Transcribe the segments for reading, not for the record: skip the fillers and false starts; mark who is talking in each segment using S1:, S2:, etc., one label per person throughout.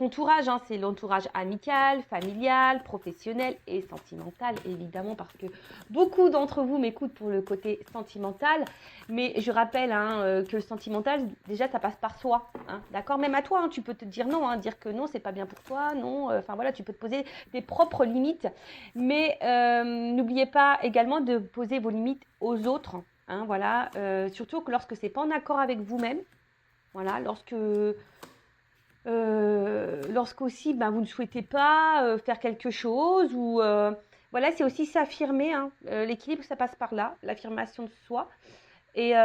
S1: votre entourage, hein, c'est l'entourage amical, familial, professionnel et sentimental, évidemment, parce que beaucoup d'entre vous m'écoutent pour le côté sentimental. Mais je rappelle que le sentimental, déjà, ça passe par soi. Hein, d'accord? Même à toi, hein, tu peux te dire non, hein, dire que non, c'est pas bien pour toi, non. Enfin voilà, tu peux te poser tes propres limites. Mais n'oubliez pas également de poser vos limites aux autres. Hein, voilà, surtout que lorsque c'est pas en accord avec vous-même. Voilà, lorsqu'aussi vous ne souhaitez pas faire quelque chose ou voilà, c'est aussi s'affirmer. Hein. L'équilibre, ça passe par là, l'affirmation de soi. Et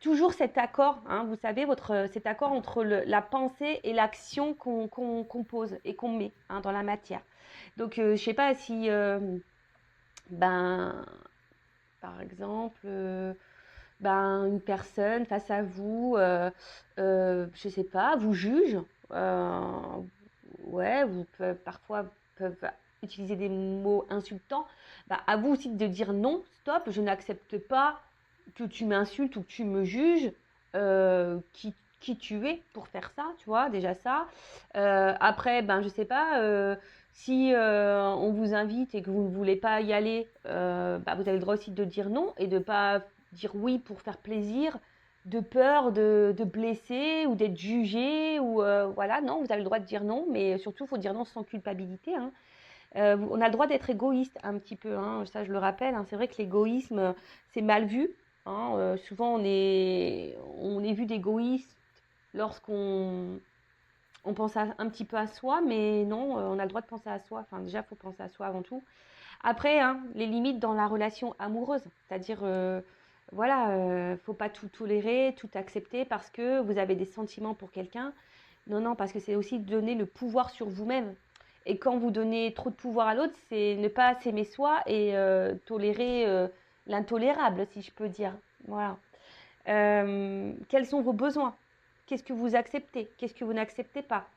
S1: toujours cet accord, hein, vous savez, cet accord entre la pensée et l'action qu'on pose et qu'on met dans la matière. Donc, je ne sais pas si, par exemple, une personne face à vous, je ne sais pas, vous juge. euh, ouais, parfois peuvent utiliser des mots insultants. À vous aussi de dire non, stop, je n'accepte pas que tu m'insultes ou que tu me juges. Qui tu es pour faire ça, tu vois, déjà ça. Après, je sais pas, si on vous invite et que vous ne voulez pas y aller, vous avez le droit aussi de dire non et de pas dire oui pour faire plaisir, de peur de blesser ou d'être jugé ou voilà, non, vous avez le droit de dire non, mais surtout, il faut dire non sans culpabilité. Hein. On a le droit d'être égoïste un petit peu, hein, ça je le rappelle. Hein, c'est vrai que l'égoïsme, c'est mal vu. Hein, souvent, on est vu d'égoïste lorsqu'on pense un petit peu à soi, mais non, on a le droit de penser à soi. Enfin, déjà, il faut penser à soi avant tout. Après, les limites dans la relation amoureuse, c'est-à-dire, faut pas tout tolérer, tout accepter parce que vous avez des sentiments pour quelqu'un. Non, non, parce que c'est aussi donner le pouvoir sur vous-même. Et quand vous donnez trop de pouvoir à l'autre, c'est ne pas s'aimer soi et tolérer l'intolérable, si je peux dire. Voilà. Quels sont vos besoins? Qu'est-ce que vous acceptez? Qu'est-ce que vous n'acceptez pas?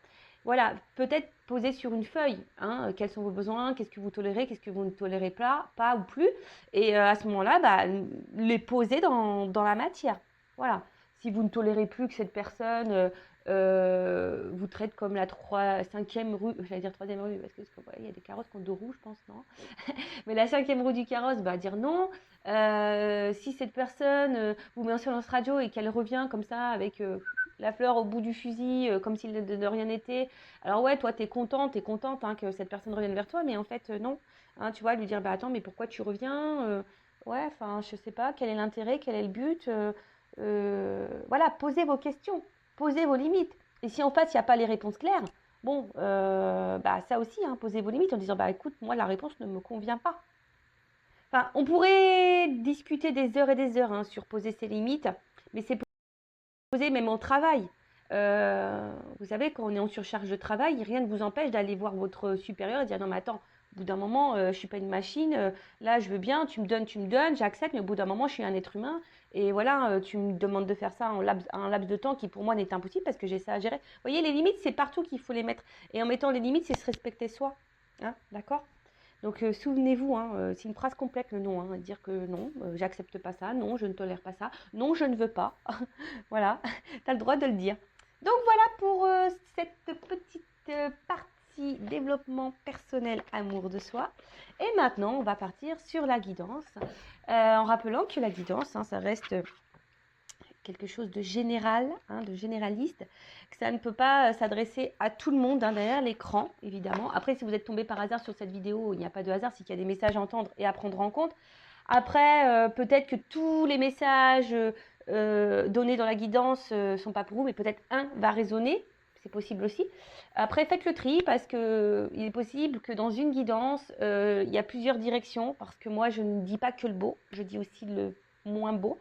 S1: Voilà, peut-être poser sur une feuille, hein, quels sont vos besoins, qu'est-ce que vous tolérez, qu'est-ce que vous ne tolérez pas ou plus. Et à ce moment-là, les poser dans la matière. Voilà. Si vous ne tolérez plus que cette personne vous traite comme la 5e rue, j'allais dire 3e rue, parce que il y a des carrosses qui ont 2 roues, je pense, non? Mais la 5e roue du carrosse, dire non. Si cette personne vous met en silence radio et qu'elle revient comme ça avec la fleur au bout du fusil, comme s'il de rien n'était, alors ouais, toi, t'es contente que cette personne revienne vers toi, mais en fait, non. Hein, tu vois, lui dire, attends, mais pourquoi tu reviens ouais, enfin, je sais pas, quel est l'intérêt, quel est le but voilà, posez vos questions, posez vos limites. Et si en fait, il n'y a pas les réponses claires, bon, ça aussi, posez vos limites en disant, écoute, moi, la réponse ne me convient pas. Enfin, on pourrait discuter des heures et des heures sur poser ses limites, mais c'est posé même au travail. Vous savez, quand on est en surcharge de travail, rien ne vous empêche d'aller voir votre supérieur et dire non, mais attends, au bout d'un moment, je ne suis pas une machine. Là, je veux bien, tu me donnes, j'accepte, mais au bout d'un moment, je suis un être humain. Et voilà, tu me demandes de faire ça en un laps de temps qui pour moi n'est impossible parce que j'ai ça à gérer. Vous voyez, les limites, c'est partout qu'il faut les mettre. Et en mettant les limites, c'est se respecter soi. Hein, d'accord? Donc souvenez-vous, c'est une phrase complète le non, dire que non, j'accepte pas ça, non, je ne tolère pas ça, non, je ne veux pas. Voilà, tu as le droit de le dire. Donc voilà pour cette petite partie développement personnel, amour de soi. Et maintenant, on va partir sur la guidance, en rappelant que la guidance, ça reste quelque chose de général, de généraliste, que ça ne peut pas s'adresser à tout le monde derrière l'écran, évidemment. Après, si vous êtes tombé par hasard sur cette vidéo, il n'y a pas de hasard, c'est qu'il y a des messages à entendre et à prendre en compte. Après, peut-être que tous les messages donnés dans la guidance ne sont pas pour vous, mais peut-être un va résonner, c'est possible aussi. Après, faites le tri parce qu'il est possible que dans une guidance, il y a plusieurs directions, parce que moi, je ne dis pas que le beau, je dis aussi le moins beau.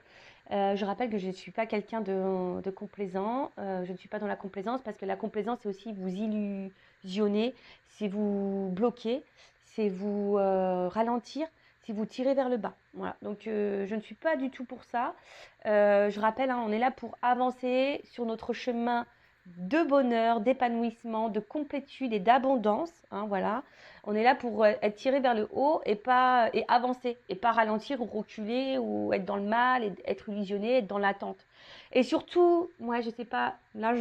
S1: Je rappelle que je ne suis pas quelqu'un de complaisant. Je ne suis pas dans la complaisance parce que la complaisance, c'est aussi vous illusionner, c'est vous bloquer, c'est vous ralentir, c'est vous tirer vers le bas. Voilà. Donc, je ne suis pas du tout pour ça. Je rappelle, on est là pour avancer sur notre chemin de bonheur, d'épanouissement, de complétude et d'abondance. Voilà. On est là pour être tiré vers le haut et avancer et pas ralentir ou reculer ou être dans le mal et être illusionné, être dans l'attente. Et surtout, moi, je sais pas, là,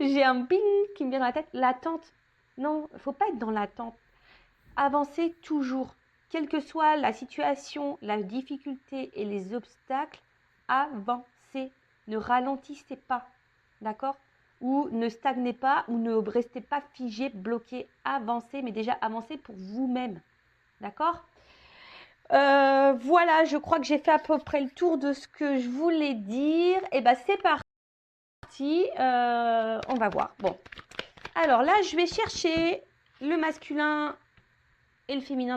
S1: j'ai un ping qui me vient dans la tête, l'attente. Non, faut pas être dans l'attente. Avancez toujours, quelle que soit la situation, la difficulté et les obstacles, avancez. Ne ralentissez pas, d'accord? Ou ne stagnez pas, ou ne restez pas figé, bloqué. Avancez, mais déjà avancez pour vous-même, d'accord? Voilà, je crois que j'ai fait à peu près le tour de ce que je voulais dire. Et ben c'est parti, on va voir. Bon, alors là, je vais chercher le masculin et le féminin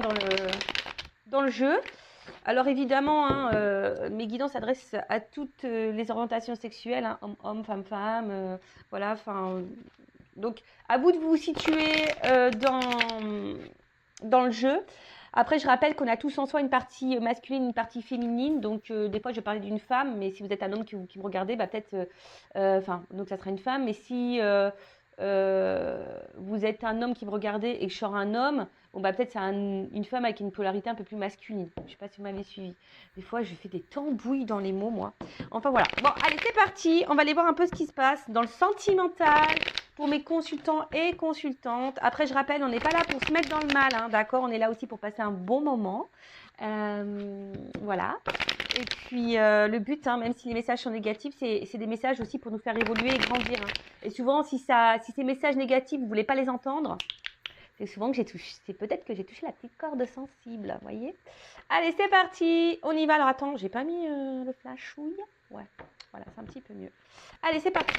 S1: dans le jeu. Alors évidemment, hein, mes guidances s'adressent à toutes les orientations sexuelles, hein, homme, femme, voilà. Enfin, donc à vous de vous situer dans le jeu. Après, je rappelle qu'on a tous en soi une partie masculine, une partie féminine. Donc, des fois, je vais parler d'une femme, mais si vous êtes un homme qui me regardez, bah, peut-être, donc ça sera une femme. Mais si vous êtes un homme qui me regardez et que je sors un homme, bon, bah, peut-être c'est une femme avec une polarité un peu plus masculine. Je ne sais pas si vous m'avez suivi. Des fois, je fais des tambouilles dans les mots, moi. Enfin, voilà. Bon, allez, c'est parti. On va aller voir un peu ce qui se passe dans le sentimental pour mes consultants et consultantes. Après, je rappelle, on n'est pas là pour se mettre dans le mal, hein, d'accord? On est là aussi pour passer un bon moment. Voilà. Et puis, le but, hein, même si les messages sont négatifs, c'est des messages aussi pour nous faire évoluer et grandir, hein. Et souvent, si ces messages négatifs, vous ne voulez pas les entendre, c'est souvent que c'est peut-être que j'ai touché la petite corde sensible, vous voyez? Allez, c'est parti. On y va. Alors, attends, j'ai pas mis le flashouille. Ouais, voilà, c'est un petit peu mieux. Allez, c'est parti.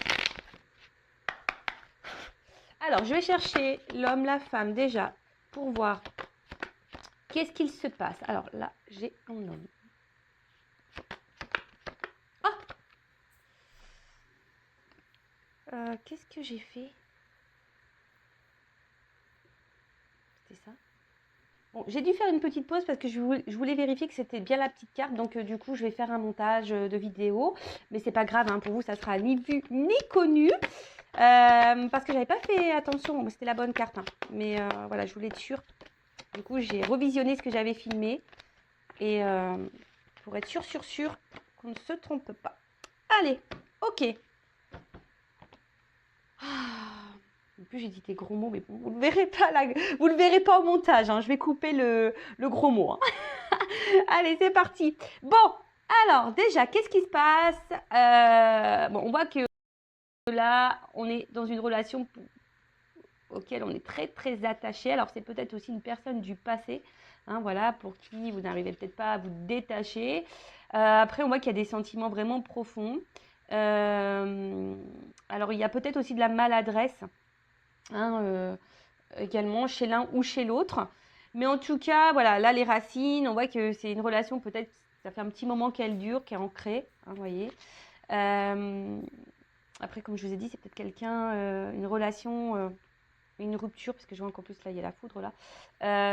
S1: Alors, je vais chercher l'homme, la femme déjà pour voir qu'est-ce qu'il se passe. Alors là, j'ai un homme. Qu'est-ce que j'ai fait? C'était ça? Bon, j'ai dû faire une petite pause parce que je voulais vérifier que c'était bien la petite carte. Donc, du coup, je vais faire un montage de vidéo. Mais c'est pas grave, hein, pour vous, ça sera ni vu ni connu. Parce que j'avais pas fait attention. C'était la bonne carte, hein. Mais voilà, je voulais être sûre. Du coup, j'ai revisionné ce que j'avais filmé. Et pour être sûr qu'on ne se trompe pas. Allez, ok. En plus, j'ai dit des gros mots, mais vous ne le verrez pas vous le verrez pas au montage, hein. Je vais couper le gros mot, hein. Allez, c'est parti. Bon, alors déjà, qu'est-ce qui se passe? Bon, on voit que là, on est dans une relation auquel on est très très attaché. Alors, c'est peut-être aussi une personne du passé, hein, voilà, pour qui vous n'arrivez peut-être pas à vous détacher. Après, on voit qu'il y a des sentiments vraiment profonds. Alors, il y a peut-être aussi de la maladresse, hein, également chez l'un ou chez l'autre. Mais en tout cas, voilà, là, les racines, on voit que c'est une relation, peut-être, ça fait un petit moment qu'elle dure, qu'elle est ancrée, hein, vous voyez. Après, comme je vous ai dit, c'est peut-être quelqu'un, une relation, une rupture, parce que je vois qu'en plus, là, il y a la foudre, là.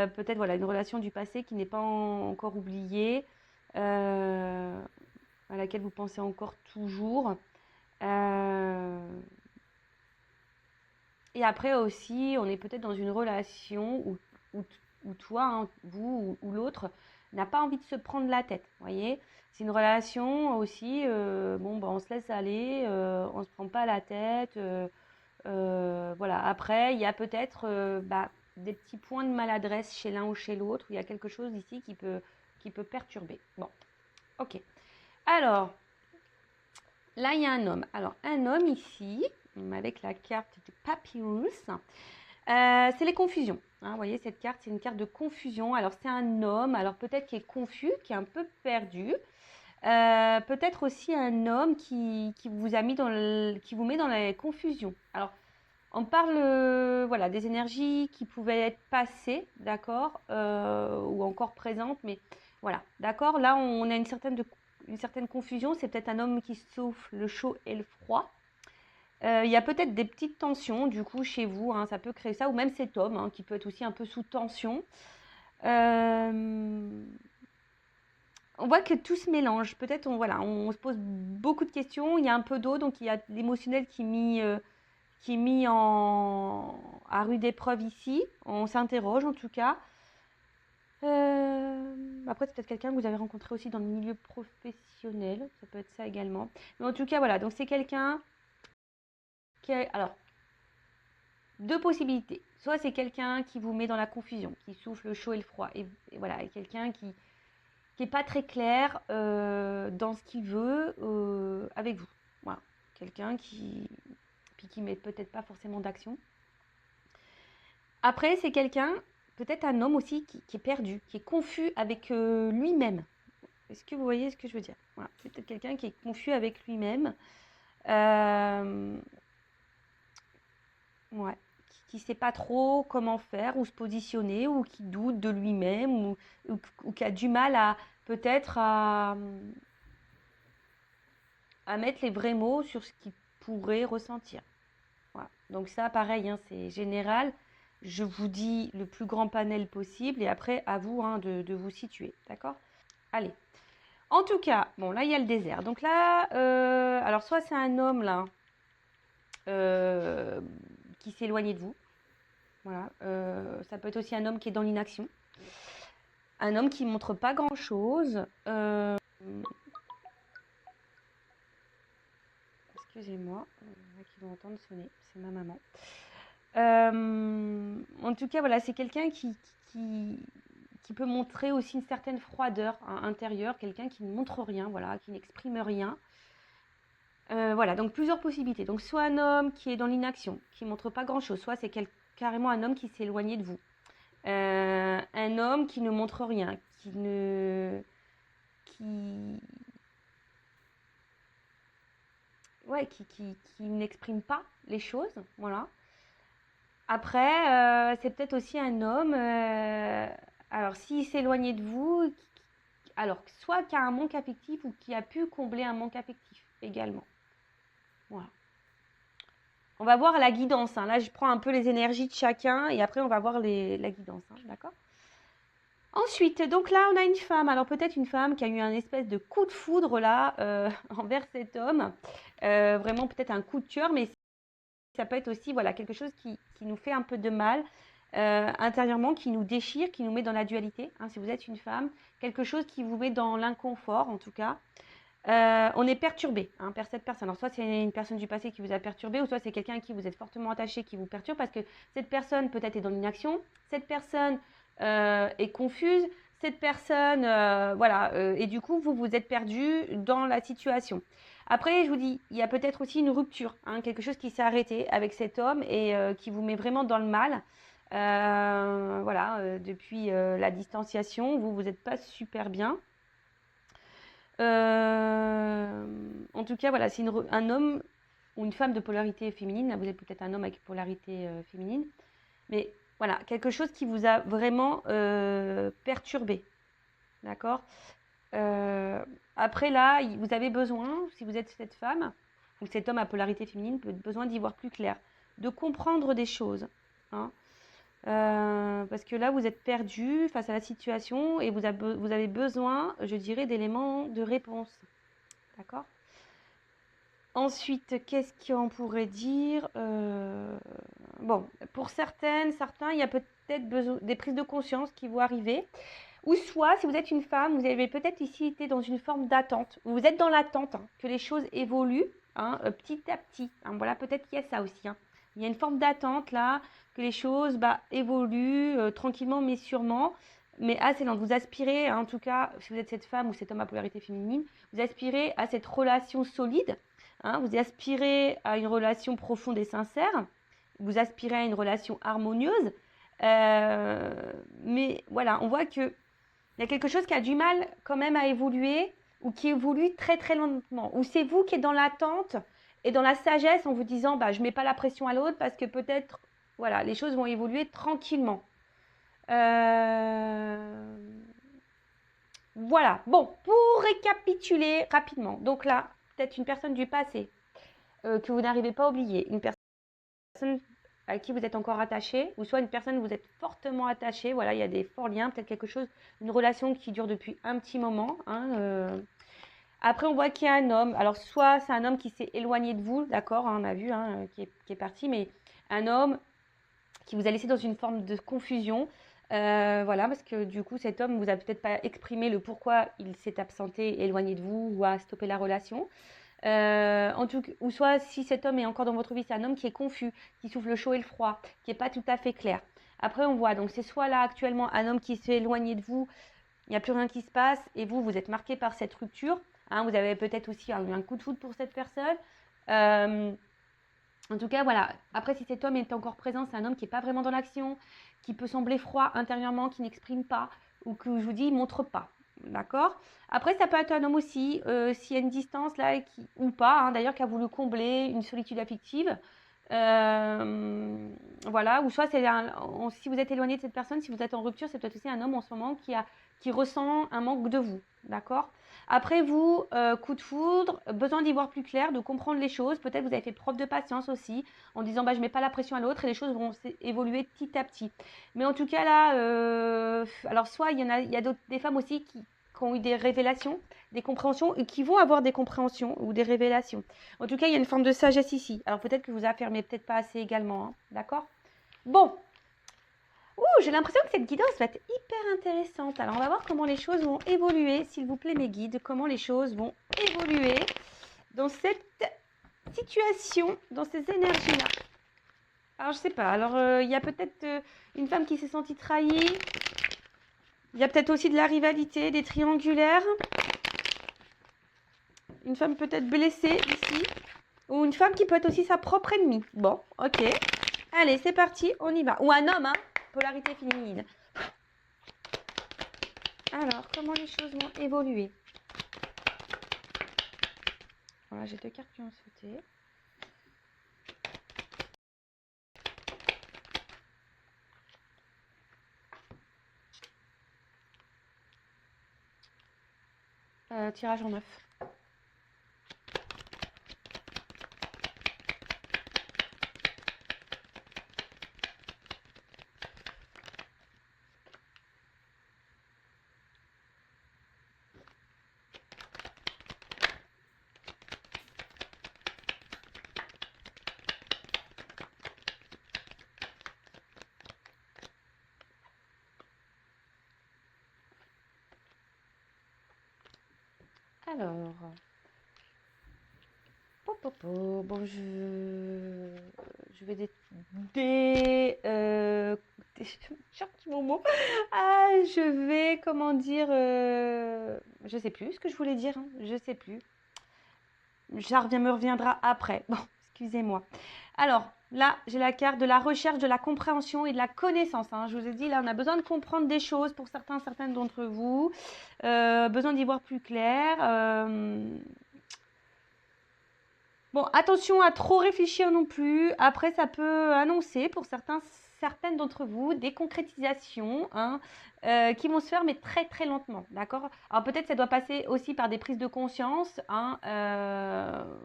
S1: Peut-être, voilà, une relation du passé qui n'est pas encore oubliée, à laquelle vous pensez encore toujours. Et après aussi, on est peut-être dans une relation où toi, hein, vous ou l'autre, n'a pas envie de se prendre la tête, vous voyez? C'est une relation aussi, bon, bah, on se laisse aller, on ne se prend pas la tête, voilà. Après, il y a peut-être bah, des petits points de maladresse chez l'un ou chez l'autre, où il y a quelque chose ici qui peut perturber. Bon, ok. Alors, là, il y a un homme. Alors, un homme ici, avec la carte du Papyrus, c'est les confusions, hein. Vous voyez, cette carte, c'est une carte de confusion. Alors, c'est un homme, alors peut-être qui est confus, qui est un peu perdu. Peut-être aussi un homme qui vous a mis qui vous met dans la confusion. Alors, on parle voilà, des énergies qui pouvaient être passées, d'accord, ou encore présentes, mais voilà, d'accord. Là, on a une certaine confusion. C'est peut-être un homme qui souffle le chaud et le froid. Il y a peut-être des petites tensions, du coup, chez vous, hein, ça peut créer ça, ou même cet homme, hein, qui peut être aussi un peu sous tension. On voit que tout se mélange. Peut-être, voilà, on se pose beaucoup de questions. Il y a un peu d'eau, donc il y a l'émotionnel qui est mis à rude épreuve ici. On s'interroge en tout cas. Après, c'est peut-être quelqu'un que vous avez rencontré aussi dans le milieu professionnel. Ça peut être ça également. Mais en tout cas, voilà. Donc, c'est quelqu'un qui a... Alors, deux possibilités. Soit c'est quelqu'un qui vous met dans la confusion, qui souffle le chaud et le froid. Et voilà, et quelqu'un qui n'est pas très clair dans ce qu'il veut avec vous. Voilà. Quelqu'un qui met peut-être pas forcément d'action. Après, c'est quelqu'un, peut-être un homme aussi, qui est perdu, qui est confus avec lui-même. Est-ce que vous voyez ce que je veux dire? Voilà. C'est peut-être quelqu'un qui est confus avec lui-même. Ouais. Qui ne sait pas trop comment faire ou se positionner ou qui doute de lui-même ou qui a du mal à peut-être à mettre les vrais mots sur ce qu'il pourrait ressentir. Voilà. Donc ça, pareil, hein, c'est général. Je vous dis le plus grand panel possible et après, à vous hein, de vous situer. D'accord? Allez. En tout cas, bon, là, il y a le désert. Donc là, alors soit c'est un homme, là, qui s'est éloigné de vous. Voilà. Ça peut être aussi un homme qui est dans l'inaction. Un homme qui ne montre pas grand-chose. Excusez-moi, qui vont entendre sonner. C'est ma maman. En tout cas, voilà, c'est quelqu'un qui peut montrer aussi une certaine froideur intérieure, quelqu'un qui ne montre rien, voilà, qui n'exprime rien. Voilà, donc plusieurs possibilités. Donc soit un homme qui est dans l'inaction, qui ne montre pas grand-chose, soit c'est carrément un homme qui s'est éloigné de vous. Un homme qui ne montre rien, qui n'exprime pas les choses, voilà. Après, c'est peut-être aussi un homme, alors s'il s'éloignait de vous, alors soit qui a un manque affectif ou qui a pu combler un manque affectif également. Voilà. On va voir la guidance. Hein. Là, je prends un peu les énergies de chacun et après, on va voir la guidance. Hein, d'accord? Ensuite, donc là, on a une femme. Alors peut-être une femme qui a eu un espèce de coup de foudre là envers cet homme. Vraiment peut-être un coup de cœur, mais ça peut être aussi voilà, quelque chose qui nous fait un peu de mal intérieurement, qui nous déchire, qui nous met dans la dualité. Hein, si vous êtes une femme, quelque chose qui vous met dans l'inconfort en tout cas. On est perturbé hein, par cette personne. Alors, soit c'est une personne du passé qui vous a perturbé, ou soit c'est quelqu'un à qui vous êtes fortement attaché qui vous perturbe parce que cette personne peut-être est dans l'inaction, cette personne est confuse, cette personne, voilà, et du coup, vous êtes perdu dans la situation. Après, je vous dis, il y a peut-être aussi une rupture, hein, quelque chose qui s'est arrêté avec cet homme et qui vous met vraiment dans le mal. Voilà, depuis la distanciation, vous n'êtes pas super bien. En tout cas, voilà, c'est un homme ou une femme de polarité féminine. Là, vous êtes peut-être un homme avec polarité féminine. Mais voilà, quelque chose qui vous a vraiment perturbé. D'accord. Après, là, vous avez besoin, si vous êtes cette femme ou cet homme à polarité féminine, peut besoin d'y voir plus clair, de comprendre des choses. Hein. Parce que là, vous êtes perdu face à la situation et vous avez besoin, je dirais, d'éléments de réponse. D'accord? Ensuite, qu'est-ce qu'on pourrait dire? Bon, pour certains, il y a peut-être besoin des prises de conscience qui vont arriver. Ou soit, si vous êtes une femme, vous avez peut-être ici été dans une forme d'attente. Vous êtes dans l'attente hein, que les choses évoluent hein, petit à petit. Hein, voilà, peut-être qu'il y a ça aussi. Hein. Il y a une forme d'attente là, que les choses évoluent tranquillement mais sûrement. Mais assez lente. Vous aspirez, hein, en tout cas, si vous êtes cette femme ou cet homme à polarité féminine, vous aspirez à cette relation solide. Hein, vous aspirez à une relation profonde et sincère. Vous aspirez à une relation harmonieuse. Mais voilà, on voit que il y a quelque chose qui a du mal quand même à évoluer ou qui évolue très très lentement. Ou c'est vous qui êtes dans l'attente et dans la sagesse en vous disant bah, je ne mets pas la pression à l'autre parce que peut-être voilà, les choses vont évoluer tranquillement. Voilà, bon, pour récapituler rapidement. Donc là, peut-être une personne du passé que vous n'arrivez pas à oublier, une personne à qui vous êtes encore attaché, ou soit une personne où vous êtes fortement attaché, voilà, il y a des forts liens, peut-être quelque chose, une relation qui dure depuis un petit moment. Hein, Après, on voit qu'il y a un homme, alors soit c'est un homme qui s'est éloigné de vous, d'accord, hein, on a vu, hein, qui est parti, mais un homme qui vous a laissé dans une forme de confusion, Voilà, parce que du coup, cet homme vous a peut-être pas exprimé le pourquoi il s'est absenté, éloigné de vous ou a stoppé la relation. En tout ou soit si cet homme est encore dans votre vie, c'est un homme qui est confus, qui souffle le chaud et le froid, qui n'est pas tout à fait clair. Après, on voit, donc c'est soit là actuellement un homme qui s'est éloigné de vous, il n'y a plus rien qui se passe, et vous, vous êtes marqué par cette rupture. Hein, vous avez peut-être aussi eu un coup de foudre pour cette personne. En tout cas, voilà. Après, si cet homme est encore présent, c'est un homme qui n'est pas vraiment dans l'action, qui peut sembler froid intérieurement, qui n'exprime pas, ou que je vous dis, il ne montre pas. D'accord. Après, ça peut être un homme aussi, s'il y a une distance là, ou pas, hein, d'ailleurs, qui a voulu combler une solitude affective. Voilà. Ou soit, si vous êtes éloigné de cette personne, si vous êtes en rupture, c'est peut-être aussi un homme en ce moment qui ressent un manque de vous. D'accord. Après vous, coup de foudre, besoin d'y voir plus clair, de comprendre les choses. Peut-être vous avez fait preuve de patience aussi, en disant bah, je ne mets pas la pression à l'autre et les choses vont évoluer petit à petit. Mais en tout cas là, alors soit il y a des femmes aussi qui ont eu des révélations, des compréhensions et qui vont avoir des compréhensions ou des révélations. En tout cas, il y a une forme de sagesse ici. Alors peut-être que vous affirmez peut-être pas assez également, hein, d'accord. Bon, j'ai l'impression que cette guidance va être hyper intéressante. Alors, on va voir comment les choses vont évoluer, s'il vous plaît, mes guides, comment les choses vont évoluer dans cette situation, dans ces énergies-là. Alors, je sais pas. Alors, il y a peut-être une femme qui s'est sentie trahie. Il y a peut-être aussi de la rivalité, des triangulaires. Une femme peut-être blessée ici. Ou une femme qui peut être aussi sa propre ennemie. Bon, ok. Allez, c'est parti, on y va. Ou un homme, hein. Polarité féminine. Alors, comment les choses vont évoluer? Voilà, j'ai 2 cartes qui ont sauté. Tirage en 9. Alors, bon, je vais cherche mon mot. Ah, je vais, comment dire, je sais plus ce que je voulais dire, hein, je sais plus. Me reviendra après. Bon, excusez-moi. Alors, là, j'ai la carte de la recherche, de la compréhension et de la connaissance. Hein. Je vous ai dit, là, on a besoin de comprendre des choses pour certaines d'entre vous. Besoin d'y voir plus clair. Bon, attention à trop réfléchir non plus. Après, ça peut annoncer pour certaines d'entre vous des concrétisations, hein, qui vont se faire, mais très très lentement. D'accord. Alors peut-être ça doit passer aussi par des prises de conscience. Hein,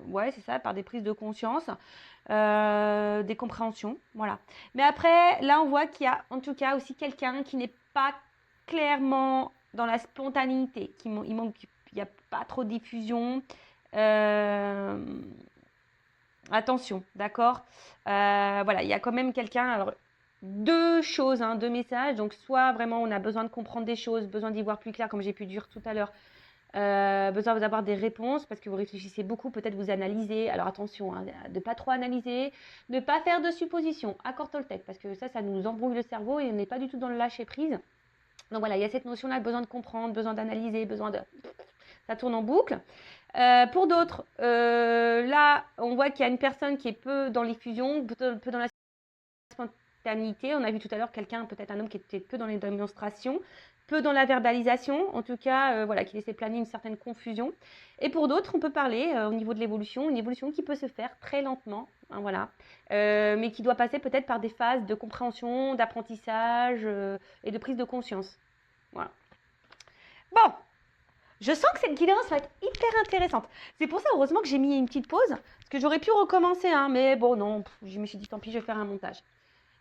S1: ouais, c'est ça, par des prises de conscience, des compréhensions. Voilà. Mais après, là, on voit qu'il y a en tout cas aussi quelqu'un qui n'est pas clairement dans la spontanéité. Il n'y a pas trop de diffusion. Attention, d'accord. Voilà, il y a quand même quelqu'un. Alors, 2 choses, hein, 2 messages. Donc, soit vraiment on a besoin de comprendre des choses, besoin d'y voir plus clair, comme j'ai pu dire tout à l'heure. Besoin d'avoir des réponses parce que vous réfléchissez beaucoup, peut-être vous analysez. Alors attention, hein, de ne pas trop analyser, de ne pas faire de suppositions. Accord Toltec, parce que ça nous embrouille le cerveau et on n'est pas du tout dans le lâcher prise. Donc voilà, il y a cette notion-là, besoin de comprendre, besoin d'analyser, ça tourne en boucle. Pour d'autres, là, on voit qu'il y a une personne qui est peu dans l'effusion, peu dans la spontanéité. On a vu tout à l'heure quelqu'un, peut-être un homme qui était peu dans les démonstrations, peu dans la verbalisation, en tout cas, voilà, qui laissait planer une certaine confusion. Et pour d'autres, on peut parler au niveau de l'évolution, une évolution qui peut se faire très lentement, hein, voilà, mais qui doit passer peut-être par des phases de compréhension, d'apprentissage et de prise de conscience. Voilà. Bon, je sens que cette guidance va être hyper intéressante. C'est pour ça, heureusement, que j'ai mis une petite pause, parce que j'aurais pu recommencer, hein, mais bon, non, je me suis dit, tant pis, je vais faire un montage.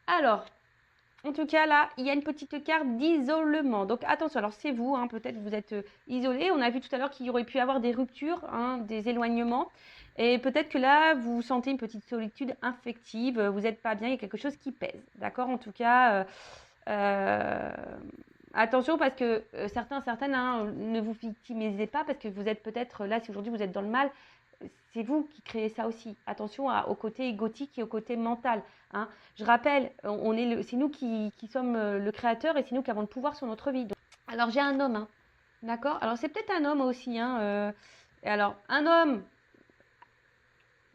S1: Alors, en tout cas, là, il y a une petite carte d'isolement. Donc, attention, alors c'est vous, hein, peut-être vous êtes isolé. On a vu tout à l'heure qu'il y aurait pu y avoir des ruptures, hein, des éloignements. Et peut-être que là, vous sentez une petite solitude affective, vous n'êtes pas bien, il y a quelque chose qui pèse. D'accord. En tout cas, Euh, Attention parce que certaines, hein, ne vous victimisez pas parce que vous êtes peut-être là, si aujourd'hui vous êtes dans le mal, c'est vous qui créez ça aussi. Attention au côté égotique et au côté mental. Hein. Je rappelle, c'est nous qui sommes le créateur et c'est nous qui avons le pouvoir sur notre vie. Donc, alors j'ai un homme, hein, d'accord. Alors c'est peut-être un homme aussi. Hein, et alors un homme,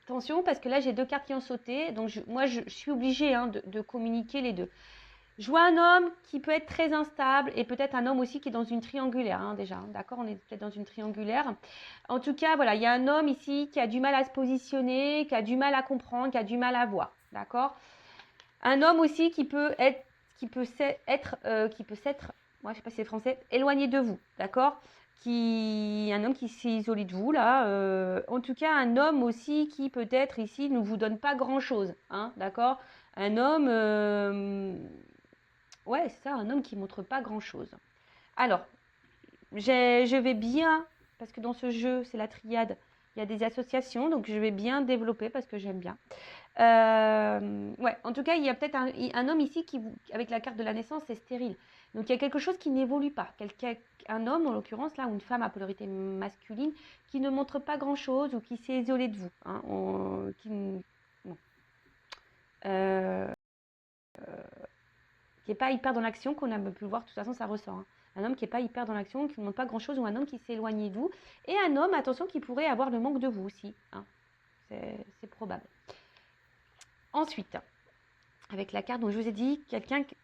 S1: attention parce que là j'ai deux cartes qui ont sauté, donc moi je suis obligée hein, de communiquer les deux. Je vois un homme qui peut être très instable et peut-être un homme aussi qui est dans une triangulaire, hein, déjà. D'accord, on est peut-être dans une triangulaire. En tout cas, voilà, il y a un homme ici qui a du mal à se positionner, qui a du mal à comprendre, qui a du mal à voir. D'accord. Un homme aussi qui peut être, moi je sais pas si c'est français, éloigné de vous. D'accord. Un homme qui s'est isolé de vous là. En tout cas, un homme aussi qui peut-être ici ne vous donne pas grand-chose. Hein, d'accord. Un homme. Ouais, c'est ça, un homme qui montre pas grand-chose. Alors, je vais bien, parce que dans ce jeu, c'est la triade, il y a des associations, donc je vais bien développer parce que j'aime bien. Ouais, en tout cas, il y a peut-être un homme ici qui, avec la carte de la naissance, c'est stérile. Donc il y a quelque chose qui n'évolue pas. Un homme, en l'occurrence, là, ou une femme à polarité masculine, qui ne montre pas grand-chose ou qui s'est isolé de vous. Hein, bon. Euh, qui n'est pas hyper dans l'action, qu'on a pu le voir, de toute façon, ça ressort. Hein. Un homme qui n'est pas hyper dans l'action, qui ne montre pas grand-chose, ou un homme qui s'est éloigné de vous. Et un homme, attention, qui pourrait avoir le manque de vous aussi. Hein. C'est probable. Ensuite, avec la carte dont je vous ai dit, quelqu'un qui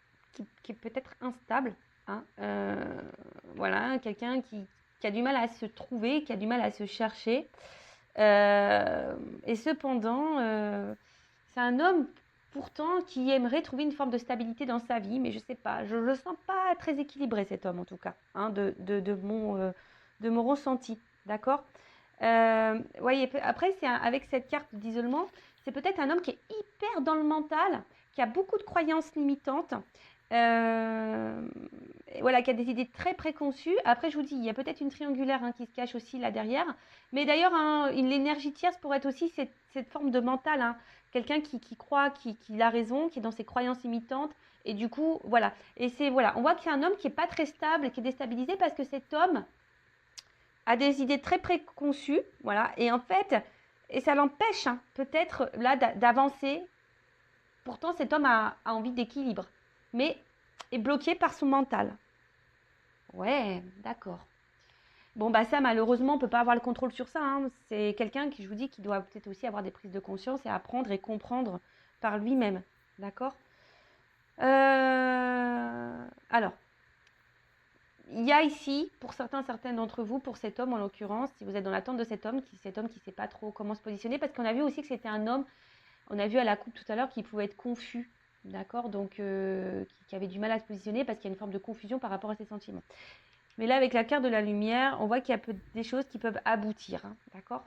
S1: est peut-être instable. Hein, voilà, quelqu'un qui a du mal à se trouver, qui a du mal à se chercher. Et cependant, c'est un homme pourtant qui aimerait trouver une forme de stabilité dans sa vie, mais je sais pas, je le sens pas très équilibré cet homme en tout cas, hein, de mon ressenti, d'accord. Ouais, après, avec cette carte d'isolement, c'est peut-être un homme qui est hyper dans le mental, qui a beaucoup de croyances limitantes, voilà, qui a des idées très préconçues. Après, je vous dis, il y a peut-être une triangulaire hein, qui se cache aussi là derrière. Mais d'ailleurs, hein, l'énergie tierce pourrait être aussi cette forme de mental. Hein. Quelqu'un qui croit qu'il a raison, qui est dans ses croyances limitantes. Et du coup, voilà. Et voilà, on voit qu'il y a un homme qui n'est pas très stable, qui est déstabilisé parce que cet homme a des idées très préconçues. Voilà. Et en fait, et ça l'empêche hein, peut-être là d'avancer. Pourtant, cet homme a envie d'équilibre, mais est bloqué par son mental. Ouais, d'accord. Bon, bah ça, malheureusement, on ne peut pas avoir le contrôle sur ça. Hein. C'est quelqu'un qui, je vous dis, qui doit peut-être aussi avoir des prises de conscience et apprendre et comprendre par lui-même. D'accord. Alors, il y a ici, pour certains d'entre vous, pour cet homme en l'occurrence, si vous êtes dans l'attente de cet homme qui ne sait pas trop comment se positionner, parce qu'on a vu aussi que c'était un homme, on a vu à la coupe tout à l'heure, qui pouvait être confus. D'accord. Donc, qui avait du mal à se positionner parce qu'il y a une forme de confusion par rapport à ses sentiments. Mais là, avec la carte de la lumière, on voit qu'il y a des choses qui peuvent aboutir. Hein, d'accord.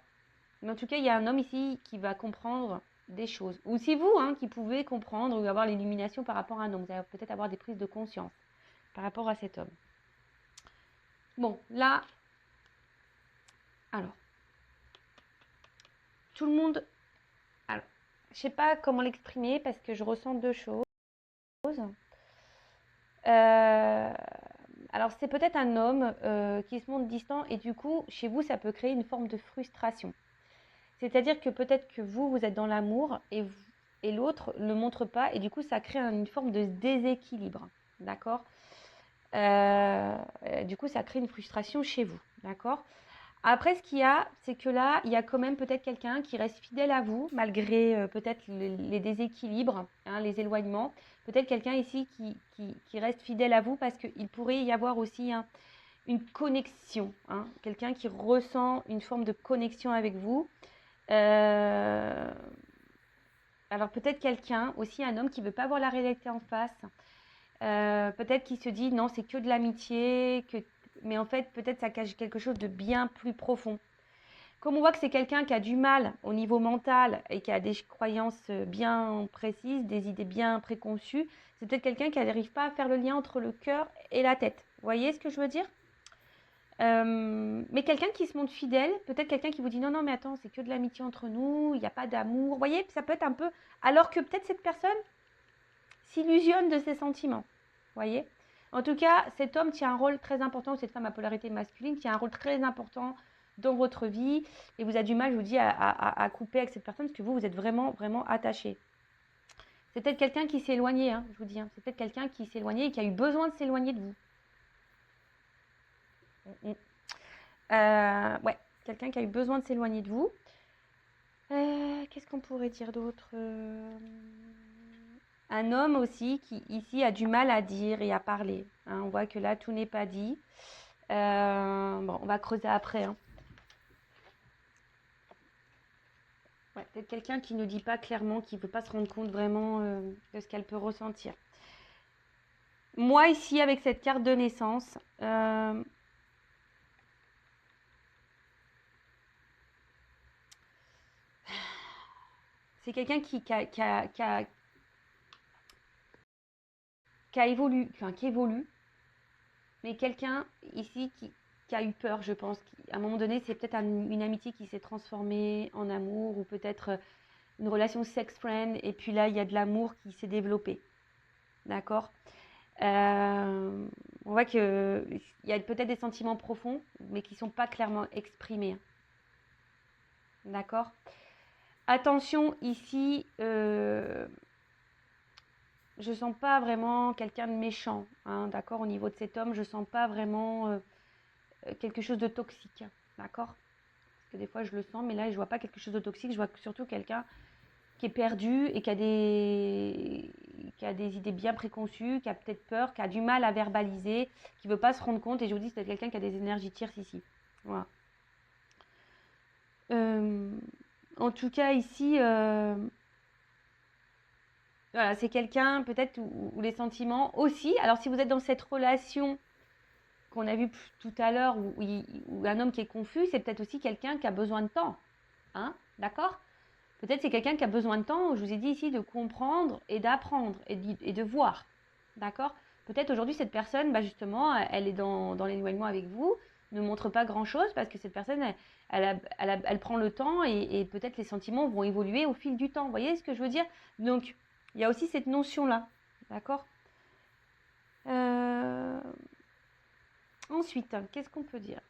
S1: Mais en tout cas, il y a un homme ici qui va comprendre des choses. Ou c'est vous hein, qui pouvez comprendre ou avoir l'illumination par rapport à un homme. Vous allez peut-être avoir des prises de conscience par rapport à cet homme. Bon, là, alors, tout le monde... Alors, je ne sais pas comment l'exprimer parce que je ressens deux choses. Alors, c'est peut-être un homme qui se montre distant et du coup, chez vous, ça peut créer une forme de frustration. C'est-à-dire que peut-être que vous êtes dans l'amour et l'autre ne le montre pas et du coup, ça crée une forme de déséquilibre. D'accord. Du coup, ça crée une frustration chez vous. D'accord. Après, ce qu'il y a, c'est que là, il y a quand même peut-être quelqu'un qui reste fidèle à vous, malgré peut-être les déséquilibres, hein, les éloignements. Peut-être quelqu'un ici qui reste fidèle à vous parce qu'il pourrait y avoir aussi une connexion. Hein, quelqu'un qui ressent une forme de connexion avec vous. Alors peut-être quelqu'un, aussi un homme qui ne veut pas voir la réalité en face. Peut-être qu'il se dit non, c'est que de l'amitié, mais en fait, peut-être ça cache quelque chose de bien plus profond. Comme on voit que c'est quelqu'un qui a du mal au niveau mental et qui a des croyances bien précises, des idées bien préconçues, c'est peut-être quelqu'un qui n'arrive pas à faire le lien entre le cœur et la tête. Vous voyez ce que je veux dire? Mais quelqu'un qui se montre fidèle, peut-être quelqu'un qui vous dit non, non, mais attends, c'est que de l'amitié entre nous, il n'y a pas d'amour. Vous voyez, ça peut être un peu. Alors que peut-être cette personne s'illusionne de ses sentiments. voyez? En tout cas, cet homme tient un rôle très important, ou cette femme à polarité masculine tient un rôle très important dans votre vie, et vous avez du mal, je vous dis, à couper avec cette personne, parce que vous êtes vraiment, vraiment attaché. C'est peut-être quelqu'un qui s'est éloigné, hein, je vous dis. Hein. C'est peut-être quelqu'un qui s'est éloigné et qui a eu besoin de s'éloigner de vous. Ouais, quelqu'un qui a eu besoin de s'éloigner de vous. Qu'est-ce qu'on pourrait dire d'autre Un homme aussi qui, ici, a du mal à dire et à parler. Hein. On voit que là, tout n'est pas dit. Bon, on va creuser après. Hein. Ouais, peut-être quelqu'un qui ne dit pas clairement, qui ne veut pas se rendre compte vraiment de ce qu'elle peut ressentir. Moi, ici, avec cette carte de naissance, c'est quelqu'un qui évolue, enfin qui évolue, mais quelqu'un ici qui a eu peur, je pense. À un moment donné, c'est peut-être une amitié qui s'est transformée en amour, ou peut-être une relation sex-friend, et puis là, il y a de l'amour qui s'est développé. D'accord On voit qu'il y a peut-être des sentiments profonds, mais qui ne sont pas clairement exprimés. D'accord Attention, ici, je sens pas vraiment quelqu'un de méchant, hein, d'accord. Au niveau de cet homme, je sens pas vraiment quelque chose de toxique, d'accord. Parce que des fois, je le sens, mais là, je vois pas quelque chose de toxique. Je vois surtout quelqu'un qui est perdu et qui a des idées bien préconçues, qui a peut-être peur, qui a du mal à verbaliser, qui veut pas se rendre compte. Et je vous dis, c'est quelqu'un qui a des énergies tierces ici. Voilà. En tout cas, ici, voilà, c'est quelqu'un peut-être où les sentiments aussi. Alors, si vous êtes dans cette relation qu'on a vue tout à l'heure, où un homme qui est confus, c'est peut-être aussi quelqu'un qui a besoin de temps. Hein, d'accord? Peut-être c'est quelqu'un qui a besoin de temps, je vous ai dit ici, de comprendre et d'apprendre et de voir. D'accord? Peut-être aujourd'hui, cette personne, bah justement, elle est dans l'éloignement avec vous, ne montre pas grand-chose parce que cette personne, elle prend le temps et peut-être les sentiments vont évoluer au fil du temps. Vous voyez ce que je veux dire? Donc, il y a aussi cette notion-là. D'accord? Ensuite, qu'est-ce qu'on peut dire?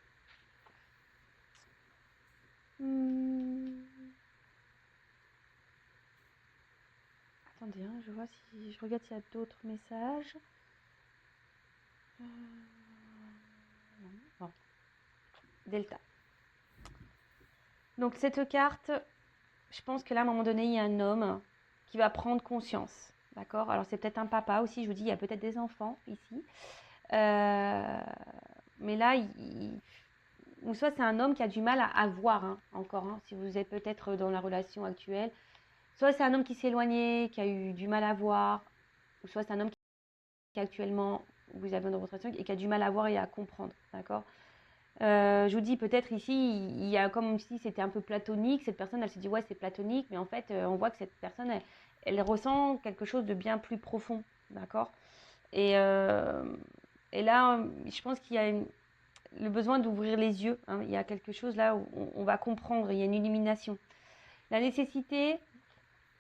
S1: Attendez, hein, je vois si je regarde s'il y a d'autres messages. Bon. Delta. Donc cette carte, je pense que là, à un moment donné, il y a un homme qui va prendre conscience. D'accord? Alors c'est peut-être un papa aussi, je vous dis, il y a peut-être des enfants ici. Mais là, ou soit c'est un homme qui a du mal à voir, hein, encore, hein, si vous êtes peut-être dans la relation actuelle. Soit c'est un homme qui s'est éloigné, qui a eu du mal à voir, ou soit c'est un homme qui actuellement, vous avez dans votre relation, et qui a du mal à voir et à comprendre. D'accord? Je vous dis, peut-être ici, il y a comme si c'était un peu platonique. Cette personne, elle se dit, ouais, c'est platonique, mais en fait, on voit que cette personne, elle ressent quelque chose de bien plus profond, d'accord. Et là, je pense qu'il y a le besoin d'ouvrir les yeux. Hein. Il y a quelque chose là où on va comprendre, il y a une illumination. La nécessité,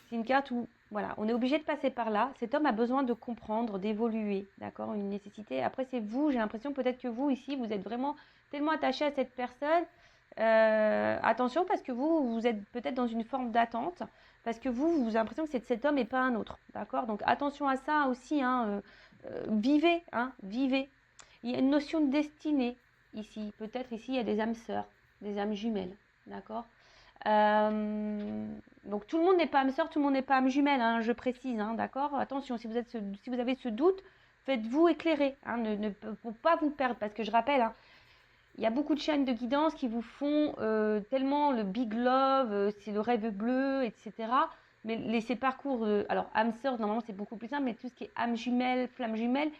S1: c'est une carte où, voilà, on est obligé de passer par là. Cet homme a besoin de comprendre, d'évoluer, d'accord, une nécessité. Après, c'est vous, j'ai l'impression peut-être que vous, ici, vous êtes vraiment tellement attaché à cette personne. Attention, parce que vous êtes peut-être dans une forme d'attente, parce que vous avez l'impression que c'est cet homme et pas un autre, d'accord. Donc, attention à ça aussi, hein, vivez, hein, vivez. Il y a une notion de destinée ici. Peut-être ici, il y a des âmes sœurs, des âmes jumelles, d'accord. Donc tout le monde n'est pas âme sœur, tout le monde n'est pas âme jumelle, hein, je précise, hein, d'accord. Attention, si vous avez ce doute, faites-vous éclairer, hein, ne pas vous perdre, parce que je rappelle, hein, il y a beaucoup de chaînes de guidance qui vous font tellement le big love, c'est le rêve bleu, etc. Mais ces parcours, alors âme sœur, normalement c'est beaucoup plus simple, mais tout ce qui est âme jumelle, flamme jumelle,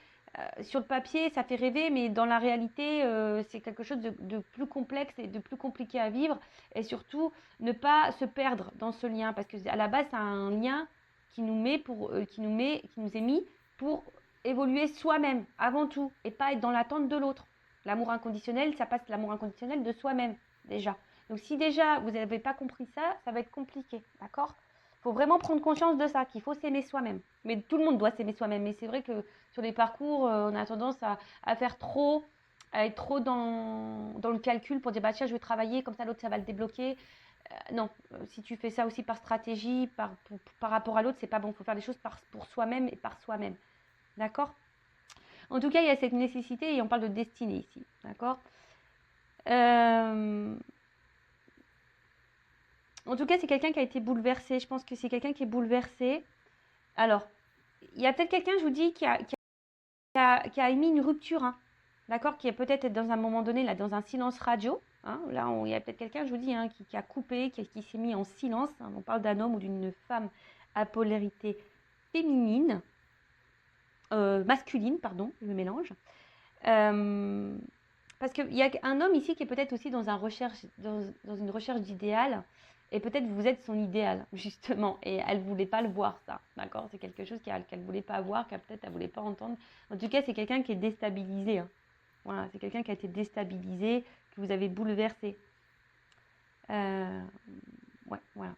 S1: sur le papier, ça fait rêver, mais dans la réalité, c'est quelque chose de plus complexe et de plus compliqué à vivre. Et surtout, ne pas se perdre dans ce lien, parce que à la base, c'est un lien qui nous est mis pour évoluer soi-même avant tout, et pas être dans l'attente de l'autre. L'amour inconditionnel, ça passe l'amour inconditionnel de soi-même déjà. Donc si déjà vous n'avez pas compris ça, ça va être compliqué, d'accord? faut vraiment prendre conscience de ça, qu'il faut s'aimer soi-même. Mais tout le monde doit s'aimer soi-même. Mais c'est vrai que sur les parcours, on a tendance à faire trop, à être trop dans le calcul pour dire bah tiens, je vais travailler, comme ça l'autre ça va le débloquer. Non, si tu fais ça aussi par stratégie, par rapport à l'autre, c'est pas bon. Il faut faire les choses pour soi-même et par soi-même. D'accord? En tout cas, il y a cette nécessité et on parle de destinée ici. D'accord? En tout cas, c'est quelqu'un qui a été bouleversé. Je pense que c'est quelqu'un qui est bouleversé. Alors, il y a peut-être quelqu'un, je vous dis, qui a émis une rupture. Hein, d'accord? Qui est peut-être dans un moment donné, là, dans un silence radio. Hein, là, il y a peut-être quelqu'un, je vous dis, hein, qui a coupé, qui s'est mis en silence. Hein, on parle d'un homme ou d'une femme à polarité féminine. Masculine, pardon, je me mélange. Parce qu'il y a un homme ici qui est peut-être aussi dans une recherche d'idéal. Et peut-être vous êtes son idéal, justement. Et elle ne voulait pas le voir, ça. D'accord? C'est quelque chose qu'elle ne voulait pas voir, qu'elle peut-être elle ne voulait pas entendre. En tout cas, c'est quelqu'un qui est déstabilisé. Hein. Voilà, c'est quelqu'un qui a été déstabilisé, que vous avez bouleversé. Ouais, voilà.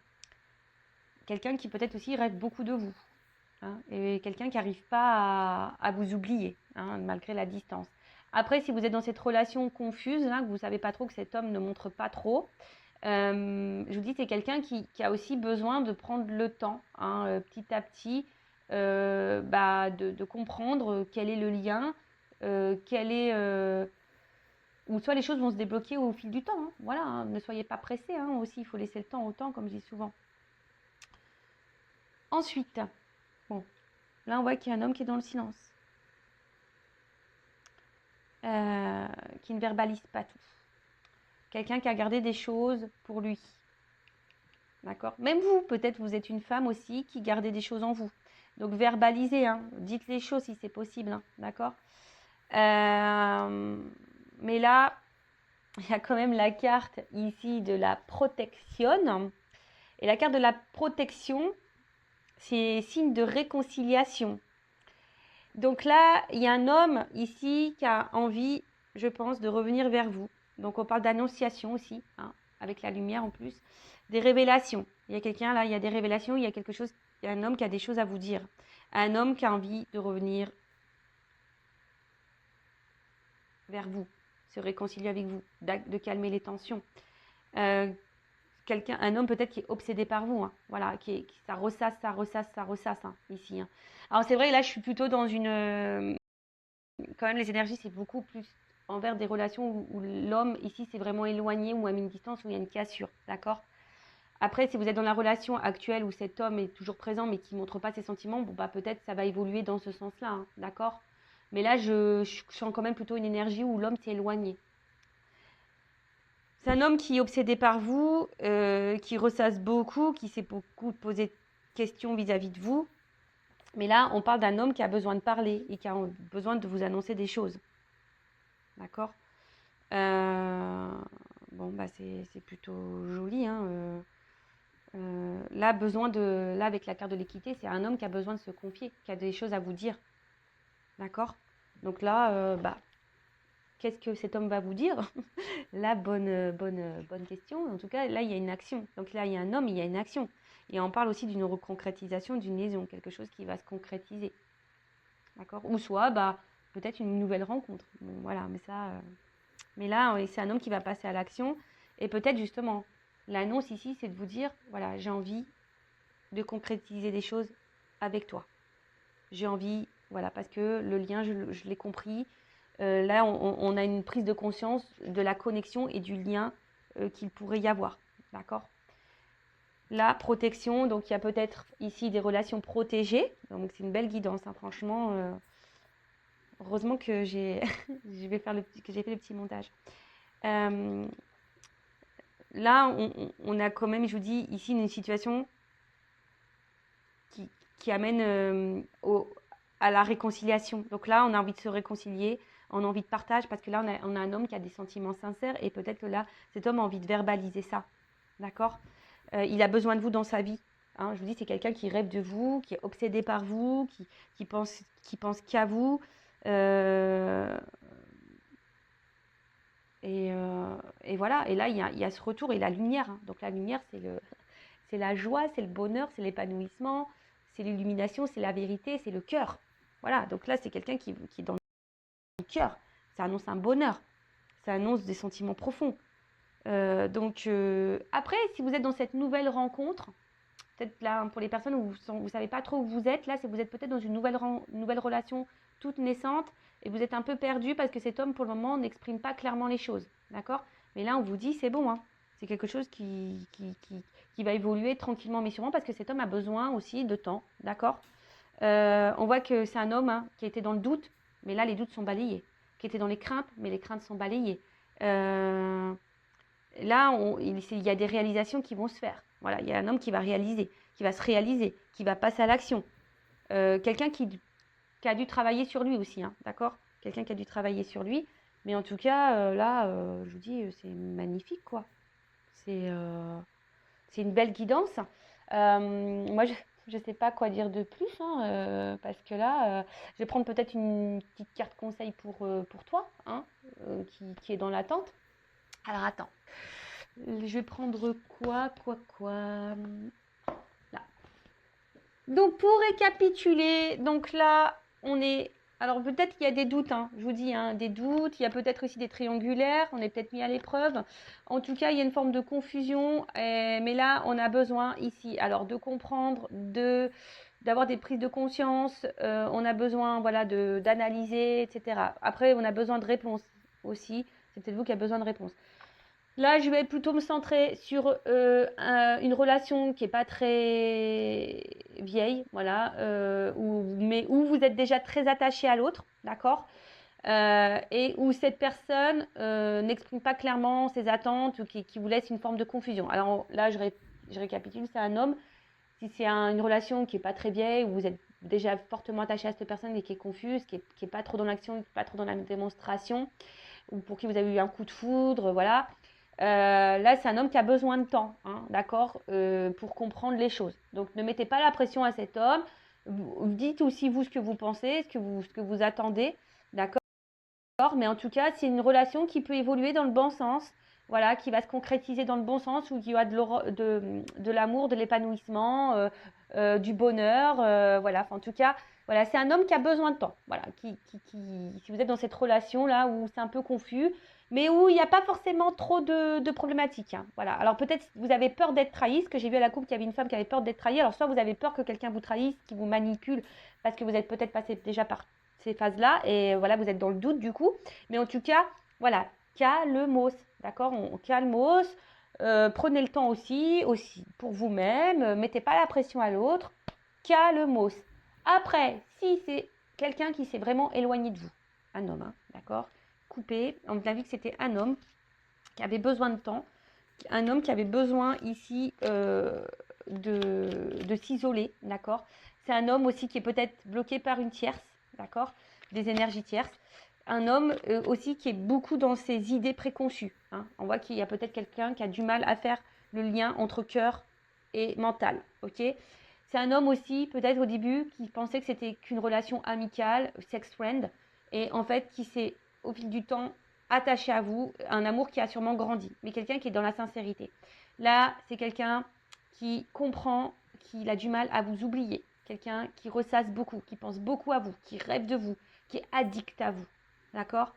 S1: Quelqu'un qui peut-être aussi rêve beaucoup de vous. Hein, et quelqu'un qui n'arrive pas à vous oublier, hein, malgré la distance. Après, si vous êtes dans cette relation confuse, hein, que vous ne savez pas trop, que cet homme ne montre pas trop, je vous dis, c'est quelqu'un qui a aussi besoin de prendre le temps, hein, petit à petit, de comprendre quel est le lien, ou soit les choses vont se débloquer au fil du temps. Hein, voilà, hein, ne soyez pas pressés, hein, aussi, il faut laisser le temps au temps, comme je dis souvent. Ensuite, bon, là on voit qu'il y a un homme qui est dans le silence. Qui ne verbalise pas tout. Quelqu'un qui a gardé des choses pour lui. D'accord? Même vous, peut-être vous êtes une femme aussi qui gardez des choses en vous. Donc verbalisez, hein, dites les choses si c'est possible. Hein, d'accord? Mais là, il y a quand même la carte ici de la protection. Et la carte de la protection, c'est signe de réconciliation. Donc là, il y a un homme ici qui a envie, je pense, de revenir vers vous. Donc on parle d'annonciation aussi, hein, avec la lumière en plus. Des révélations. Il y a quelqu'un là, il y a des révélations, il y a quelque chose, il y a un homme qui a des choses à vous dire. Un homme qui a envie de revenir vers vous, se réconcilier avec vous, de calmer les tensions. Un homme peut-être qui est obsédé par vous, hein, voilà, ça ressasse, hein, ici. Hein. Alors c'est vrai, là je suis plutôt dans une... quand même, les énergies, c'est beaucoup plus envers des relations où l'homme, ici, c'est vraiment éloigné ou à une distance, où il y a une cassure, d'accord? Après, si vous êtes dans la relation actuelle où cet homme est toujours présent mais qui ne montre pas ses sentiments, bon, bah, peut-être ça va évoluer dans ce sens-là, hein, d'accord? Mais là, je sens quand même plutôt une énergie où l'homme s'est éloigné. C'est un homme qui est obsédé par vous, qui ressasse beaucoup, qui s'est beaucoup posé de questions vis-à-vis de vous. Mais là, on parle d'un homme qui a besoin de parler et qui a besoin de vous annoncer des choses. D'accord? Bon, bah c'est plutôt joli. Hein, là, là, avec la carte de l'équité, c'est un homme qui a besoin de se confier, qui a des choses à vous dire. D'accord? Donc là, qu'est-ce que cet homme va vous dire? Là, bonne question. En tout cas, là, il y a une action. Donc là, il y a un homme, il y a une action. Et on parle aussi d'une reconcrétisation, d'une liaison, quelque chose qui va se concrétiser. D'accord? Ou soit, peut-être une nouvelle rencontre. Bon, voilà, mais ça... Mais là, c'est un homme qui va passer à l'action. Et peut-être justement, l'annonce ici, c'est de vous dire, voilà, j'ai envie de concrétiser des choses avec toi. J'ai envie, voilà, parce que le lien, je l'ai compris. Là, on a une prise de conscience de la connexion et du lien qu'il pourrait y avoir. D'accord? La protection, donc il y a peut-être ici des relations protégées. Donc c'est une belle guidance, hein, franchement. Heureusement que j'ai fait le petit montage. Là, on a quand même, je vous dis, ici une situation qui amène à la réconciliation. Donc là, on a envie de se réconcilier, on a envie de partage, parce que là, on a un homme qui a des sentiments sincères, et peut-être que là, cet homme a envie de verbaliser ça. D'accord? Il a besoin de vous dans sa vie. Hein, je vous dis, c'est quelqu'un qui rêve de vous, qui est obsédé par vous, qui pense qu'à vous. Et voilà, et là, il y a ce retour et la lumière. Hein. Donc la lumière, c'est la joie, c'est le bonheur, c'est l'épanouissement, c'est l'illumination, c'est la vérité, c'est le cœur. Voilà, donc là, c'est quelqu'un qui est dans le cœur. Ça annonce un bonheur, ça annonce des sentiments profonds. Après, si vous êtes dans cette nouvelle rencontre, peut-être là, pour les personnes où vous ne savez pas trop où vous êtes, là, c'est vous êtes peut-être dans une nouvelle relation toute naissante et vous êtes un peu perdu parce que cet homme, pour le moment, n'exprime pas clairement les choses. D'accord? Mais là, on vous dit, c'est bon, hein. C'est quelque chose qui va évoluer tranquillement mais sûrement parce que cet homme a besoin aussi de temps. D'accord? On voit que c'est un homme qui était dans le doute, mais là, les doutes sont balayés. Qui était dans les craintes, mais les craintes sont balayées. Là, il y a des réalisations qui vont se faire. Voilà, il y a un homme qui va réaliser, qui va se réaliser, qui va passer à l'action. Quelqu'un qui a dû travailler sur lui aussi, hein, d'accord? Quelqu'un qui a dû travailler sur lui. Mais en tout cas, là, je vous dis, c'est magnifique, quoi. C'est une belle guidance. Moi, je ne sais pas quoi dire de plus, hein, parce que là, je vais prendre peut-être une petite carte conseil pour toi, hein, qui est dans l'attente. Alors, attends. Je vais prendre quoi là. Donc, pour récapituler, donc là, on est... Alors, peut-être qu'il y a des doutes, hein, je vous dis, hein, des doutes. Il y a peut-être aussi des triangulaires. On est peut-être mis à l'épreuve. En tout cas, il y a une forme de confusion. Mais là, on a besoin ici, alors, de comprendre, d'avoir des prises de conscience. On a besoin, voilà, d'analyser, etc. Après, on a besoin de réponses aussi. C'est peut-être vous qui avez besoin de réponses. Là, je vais plutôt me centrer sur une relation qui n'est pas très vieille, voilà, mais où vous êtes déjà très attaché à l'autre, d'accord, et où cette personne n'exprime pas clairement ses attentes ou qui vous laisse une forme de confusion. Alors là, je récapitule, c'est un homme. Si c'est une relation qui n'est pas très vieille, où vous êtes déjà fortement attaché à cette personne et qui est confuse, qui n'est pas trop dans l'action, qui n'est pas trop dans la démonstration, ou pour qui vous avez eu un coup de foudre, voilà. Là, c'est un homme qui a besoin de temps, hein, d'accord, pour comprendre les choses. Donc, ne mettez pas la pression à cet homme. Dites aussi, vous, ce que vous pensez, ce que vous attendez, d'accord. Mais en tout cas, c'est une relation qui peut évoluer dans le bon sens, voilà, qui va se concrétiser dans le bon sens, où il y a de l'amour, de l'épanouissement, du bonheur, voilà. Enfin, en tout cas, voilà, c'est un homme qui a besoin de temps, voilà, si vous êtes dans cette relation-là où c'est un peu confus, mais où il n'y a pas forcément trop de problématiques, hein, voilà. Alors peut-être vous avez peur d'être trahi, ce que j'ai vu à la coupe qu'il y avait une femme qui avait peur d'être trahie. Alors soit vous avez peur que quelqu'un vous trahisse, qui vous manipule, parce que vous êtes peut-être passé déjà par ces phases-là, et voilà, vous êtes dans le doute du coup. Mais en tout cas, voilà, calmos, d'accord, on calmos. Prenez le temps aussi pour vous-même, mettez pas la pression à l'autre, calmos. Après, si c'est quelqu'un qui s'est vraiment éloigné de vous, un homme, hein, d'accord, coupé, on a vu que c'était un homme qui avait besoin de temps, un homme qui avait besoin ici de s'isoler, d'accord. C'est un homme aussi qui est peut-être bloqué par une tierce, d'accord, des énergies tierces. Un homme aussi qui est beaucoup dans ses idées préconçues, hein. On voit qu'il y a peut-être quelqu'un qui a du mal à faire le lien entre cœur et mental, ok. C'est un homme aussi, peut-être au début, qui pensait que c'était qu'une relation amicale, sex friend, et en fait qui s'est, au fil du temps, attaché à vous, un amour qui a sûrement grandi, mais quelqu'un qui est dans la sincérité. Là, c'est quelqu'un qui comprend qu'il a du mal à vous oublier, quelqu'un qui ressasse beaucoup, qui pense beaucoup à vous, qui rêve de vous, qui est addict à vous, d'accord.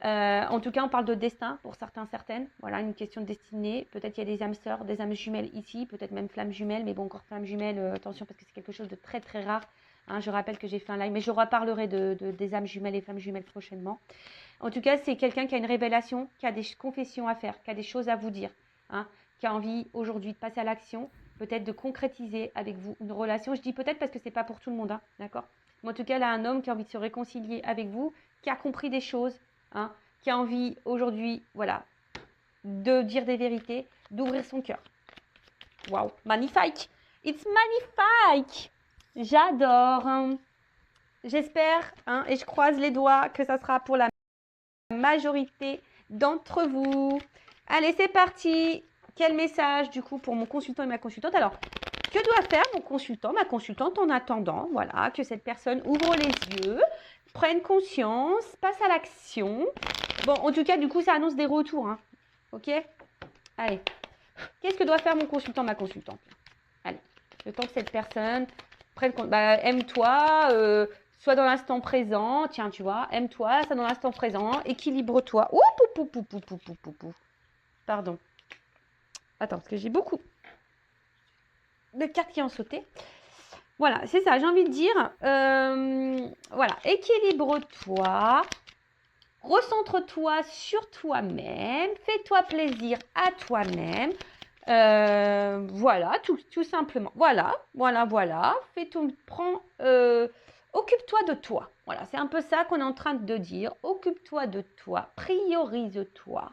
S1: En tout cas, on parle de destin pour certains, certaines. Voilà, une question de destinée. Peut-être il y a des âmes sœurs, des âmes jumelles ici, peut-être même flammes jumelles. Mais bon, encore flammes jumelles, attention parce que c'est quelque chose de très très rare. Hein, je rappelle que j'ai fait un live, mais je reparlerai des âmes jumelles et flammes jumelles prochainement. En tout cas, c'est quelqu'un qui a une révélation, qui a des confessions à faire, qui a des choses à vous dire, hein, qui a envie aujourd'hui de passer à l'action, peut-être de concrétiser avec vous une relation. Je dis peut-être parce que c'est pas pour tout le monde, hein, d'accord. Mais en tout cas, là, un homme qui a envie de se réconcilier avec vous, qui a compris des choses, hein, qui a envie aujourd'hui, voilà, de dire des vérités, d'ouvrir son cœur. Waouh, magnifique! It's magnifique! J'adore! Hein. J'espère, hein, et je croise les doigts, que ça sera pour la majorité d'entre vous. Allez, c'est parti! Quel message, du coup, pour mon consultant et ma consultante? Alors, que doit faire mon consultant, ma consultante, en attendant, voilà, que cette personne ouvre les yeux, prenne conscience, passe à l'action. Bon, en tout cas, du coup, ça annonce des retours, hein. Ok? Allez. Qu'est-ce que doit faire mon consultant, ma consultante? Allez, le temps que cette personne prenne compte. Bah, aime-toi, sois dans l'instant présent. Tiens, tu vois, aime-toi, sois dans l'instant présent. Équilibre-toi. Ouh, pou, pou, pou, pou, pou, pou, pou. Pardon. Attends, parce que j'ai beaucoup de cartes qui ont sauté. Voilà, c'est ça, j'ai envie de dire. Voilà, équilibre-toi. Recentre-toi sur toi-même. Fais-toi plaisir à toi-même. Voilà, tout simplement. Voilà. Fais tout, occupe-toi de toi. Voilà, c'est un peu ça qu'on est en train de dire. Occupe-toi de toi, priorise-toi.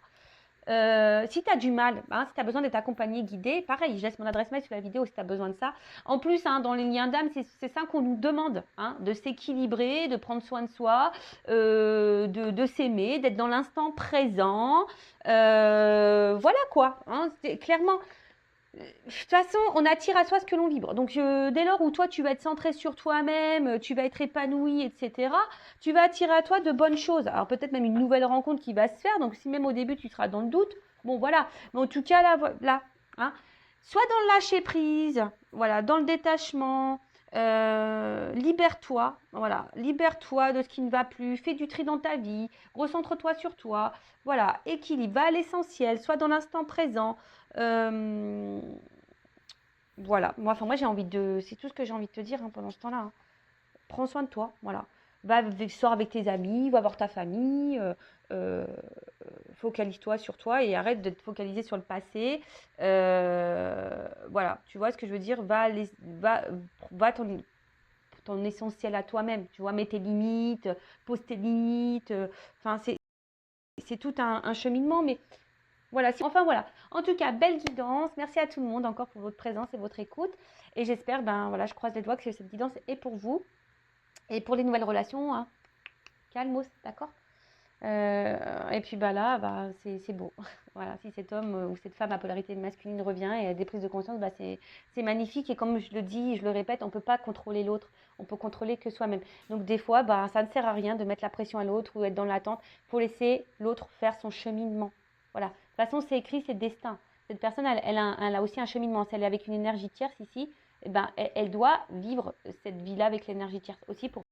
S1: Si tu as du mal, hein, si tu as besoin d'être accompagné, guidé, pareil, je laisse mon adresse mail sur la vidéo si tu as besoin de ça. En plus, hein, dans les liens d'âme, c'est ça qu'on nous demande, hein, de s'équilibrer, de prendre soin de soi, de s'aimer, d'être dans l'instant présent. Voilà quoi, hein, clairement. De toute façon, on attire à soi ce que l'on vibre. Donc, dès lors où toi, tu vas être centré sur toi-même, tu vas être épanoui, etc., tu vas attirer à toi de bonnes choses. Alors, peut-être même une nouvelle rencontre qui va se faire. Donc, si même au début, tu seras dans le doute, bon, voilà. Mais en tout cas, là hein, soit dans le lâcher-prise, voilà, dans le détachement, libère-toi, voilà, libère-toi de ce qui ne va plus, fais du tri dans ta vie, recentre-toi sur toi, voilà, équilibre, va à l'essentiel, sois dans l'instant présent. Voilà, moi j'ai envie de, c'est tout ce que j'ai envie de te dire hein, pendant ce temps-là. Hein. Prends soin de toi, voilà. Sors avec tes amis, va voir ta famille, focalise-toi sur toi et arrête de te focaliser sur le passé. Voilà, tu vois ce que je veux dire? Va ton essentiel à toi-même, tu vois, mets tes limites, pose tes limites. Enfin, c'est tout un cheminement, mais voilà, enfin voilà. En tout cas, belle guidance. Merci à tout le monde encore pour votre présence et votre écoute. Et j'espère, ben voilà, je croise les doigts que cette guidance est pour vous. Et pour les nouvelles relations, hein, calmos, d'accord. Et puis bah là, bah, c'est beau. Voilà, si cet homme ou cette femme à polarité masculine revient et a des prises de conscience, bah, c'est magnifique. Et comme je le dis, je le répète, on ne peut pas contrôler l'autre. On peut contrôler que soi-même. Donc des fois, bah, ça ne sert à rien de mettre la pression à l'autre ou être dans l'attente. Il faut laisser l'autre faire son cheminement. Voilà. De toute façon, c'est écrit, c'est le destin. Cette personne, elle a aussi un cheminement. Si elle est avec une énergie tierce ici, eh ben, elle doit vivre cette vie-là avec l'énergie tierce aussi pour